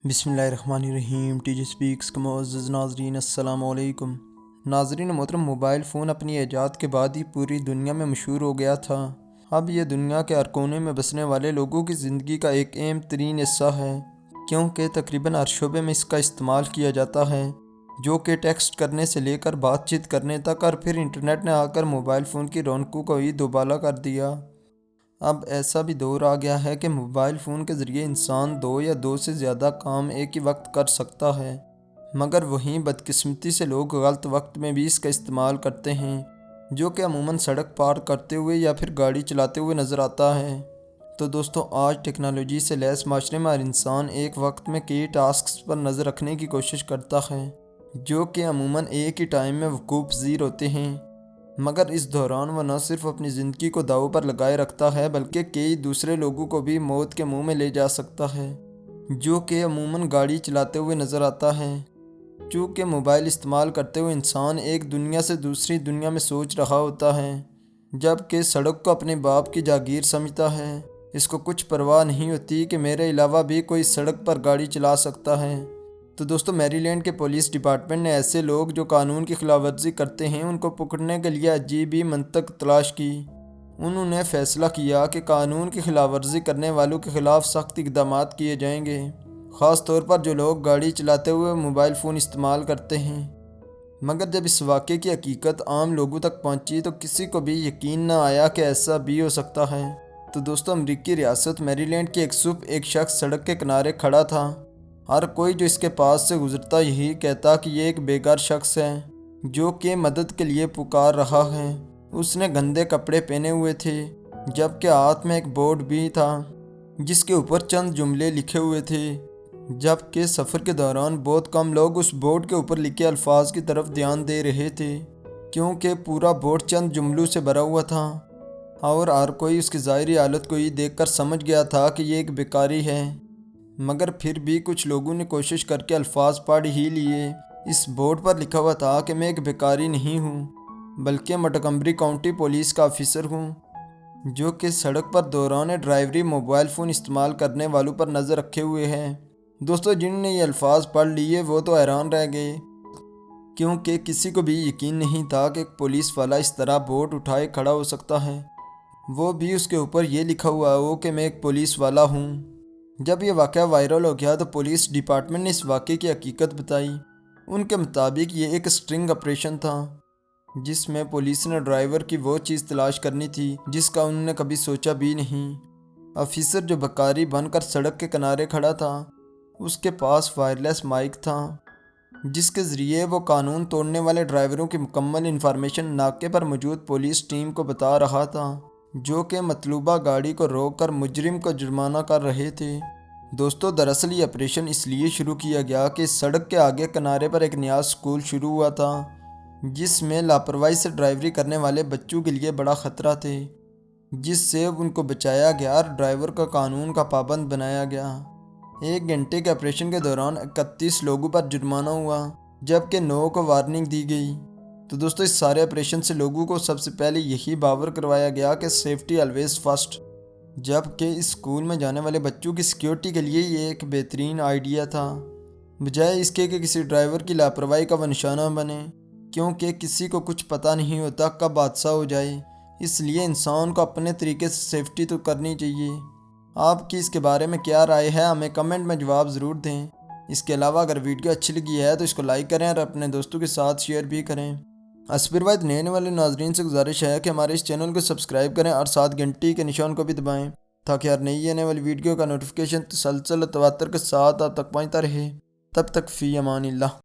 بسم اللہ الرحمن الرحیم۔ ٹی جی سپیکس کے معزز ناظرین السلام علیکم۔ ناظرین محترم، موبائل فون اپنی ایجاد کے بعد ہی پوری دنیا میں مشہور ہو گیا تھا۔ اب یہ دنیا کے ہر کونے میں بسنے والے لوگوں کی زندگی کا ایک اہم ترین حصہ ہے، کیونکہ تقریباً ہر شعبے میں اس کا استعمال کیا جاتا ہے، جو کہ ٹیکسٹ کرنے سے لے کر بات چیت کرنے تک، اور پھر انٹرنیٹ نے آ کر موبائل فون کی رونقوں کو ہی دوبالا کر دیا۔ اب ایسا بھی دور آ گیا ہے کہ موبائل فون کے ذریعے انسان دو یا دو سے زیادہ کام ایک ہی وقت کر سکتا ہے، مگر وہیں بدقسمتی سے لوگ غلط وقت میں بھی اس کا استعمال کرتے ہیں، جو کہ عموماً سڑک پار کرتے ہوئے یا پھر گاڑی چلاتے ہوئے نظر آتا ہے۔ تو دوستو، آج ٹیکنالوجی سے لیس معاشرے میں ہر انسان ایک وقت میں کئی ٹاسکس پر نظر رکھنے کی کوشش کرتا ہے، جو کہ عموماً ایک ہی ٹائم میں وقوع پذیر ہوتے ہیں، مگر اس دوران وہ نہ صرف اپنی زندگی کو داؤ پر لگائے رکھتا ہے بلکہ کئی دوسرے لوگوں کو بھی موت کے منہ میں لے جا سکتا ہے، جو کہ عموماً گاڑی چلاتے ہوئے نظر آتا ہے۔ چونکہ موبائل استعمال کرتے ہوئے انسان ایک دنیا سے دوسری دنیا میں سوچ رہا ہوتا ہے، جبکہ سڑک کو اپنے باپ کی جاگیر سمجھتا ہے۔ اس کو کچھ پرواہ نہیں ہوتی کہ میرے علاوہ بھی کوئی سڑک پر گاڑی چلا سکتا ہے۔ تو دوستو، میری لینڈ کے پولیس ڈپارٹمنٹ نے ایسے لوگ جو قانون کی خلاف ورزی کرتے ہیں ان کو پکڑنے کے لیے عجیب ہی منطق تلاش کی۔ انہوں نے فیصلہ کیا کہ قانون کی خلاف ورزی کرنے والوں کے خلاف سخت اقدامات کیے جائیں گے، خاص طور پر جو لوگ گاڑی چلاتے ہوئے موبائل فون استعمال کرتے ہیں۔ مگر جب اس واقعے کی حقیقت عام لوگوں تک پہنچی تو کسی کو بھی یقین نہ آیا کہ ایسا بھی ہو سکتا ہے۔ تو دوستو، امریکی ریاست میری لینڈ کی ایک شخص سڑک کے کنارے کھڑا تھا۔ ہر کوئی جو اس کے پاس سے گزرتا یہی کہتا کہ یہ ایک بے گھر شخص ہے جو کہ مدد کے لیے پکار رہا ہے۔ اس نے گندے کپڑے پہنے ہوئے تھے، جبکہ ہاتھ میں ایک بورڈ بھی تھا جس کے اوپر چند جملے لکھے ہوئے تھے، جبکہ سفر کے دوران بہت کم لوگ اس بورڈ کے اوپر لکھے الفاظ کی طرف دھیان دے رہے تھے، کیونکہ پورا بورڈ چند جملوں سے بھرا ہوا تھا، اور ہر کوئی اس کی ظاہری حالت کو ہی دیکھ کر سمجھ گیا تھا کہ یہ ایک بیکاری ہے۔ مگر پھر بھی کچھ لوگوں نے کوشش کر کے الفاظ پڑھ ہی لیے۔ اس بورڈ پر لکھا ہوا تھا کہ میں ایک بیکاری نہیں ہوں، بلکہ مونٹگمری کاؤنٹی پولیس کا آفیسر ہوں، جو کہ سڑک پر دوران ڈرائیوری موبائل فون استعمال کرنے والوں پر نظر رکھے ہوئے ہے۔ دوستو، جنہوں نے یہ الفاظ پڑھ لیے وہ تو حیران رہ گئے، کیونکہ کسی کو بھی یقین نہیں تھا کہ ایک پولیس والا اس طرح بورڈ اٹھائے کھڑا ہو سکتا ہے، وہ بھی اس کے اوپر یہ لکھا ہوا ہو کہ میں ایک پولیس والا ہوں۔ جب یہ واقعہ وائرل ہو گیا تو پولیس ڈپارٹمنٹ نے اس واقعے کی حقیقت بتائی۔ ان کے مطابق یہ ایک سٹرنگ آپریشن تھا، جس میں پولیس نے ڈرائیور کی وہ چیز تلاش کرنی تھی جس کا انہوں نے کبھی سوچا بھی نہیں۔ آفیسر جو بیکاری بن کر سڑک کے کنارے کھڑا تھا، اس کے پاس وائرلیس مائک تھا، جس کے ذریعے وہ قانون توڑنے والے ڈرائیوروں کی مکمل انفارمیشن ناکے پر موجود پولیس ٹیم کو بتا رہا تھا، جو کہ مطلوبہ گاڑی کو روک کر مجرم کو جرمانہ کر رہے تھے۔ دوستو، دراصل یہ آپریشن اس لیے شروع کیا گیا کہ سڑک کے آگے کنارے پر ایک نیا اسکول شروع ہوا تھا، جس میں لاپرواہی سے ڈرائیوری کرنے والے بچوں کے لیے بڑا خطرہ تھے، جس سے ان کو بچایا گیا اور ڈرائیور کا قانون کا پابند بنایا گیا۔ 1 گھنٹے کے آپریشن کے دوران 31 لوگوں پر جرمانہ ہوا، جبکہ 9 کو وارننگ دی گئی۔ تو دوستو، اس سارے آپریشن سے لوگوں کو سب سے پہلے یہی باور کروایا گیا کہ سیفٹی آلویز فرسٹ، جبکہ اس اسکول میں جانے والے بچوں کی سیکیورٹی کے لیے یہ ایک بہترین آئیڈیا تھا، بجائے اس کے کہ کسی ڈرائیور کی لاپرواہی کا وہ نشانہ بنے، کیونکہ کسی کو کچھ پتہ نہیں ہوتا کب حادثہ ہو جائے، اس لیے انسان کو اپنے طریقے سے سیفٹی تو کرنی چاہیے۔ آپ کی اس کے بارے میں کیا رائے ہے؟ ہمیں کمنٹ میں جواب ضرور دیں۔ اس کے علاوہ اگر ویڈیو اچھی لگی ہے تو اس کو لائک کریں اور اپنے دوستوں کے ساتھ شیئر بھی کریں۔ اسپر وائد نئے والے ناظرین سے گزارش ہے کہ ہمارے اس چینل کو سبسکرائب کریں اور ساتھ گھنٹی کے نشان کو بھی دبائیں، تاکہ ہر نئی آنے والی ویڈیو کا نوٹیفیکیشن تسلسل و تواتر کے ساتھ آپ تک پہنچتا رہے۔ تب تک فی امان اللہ۔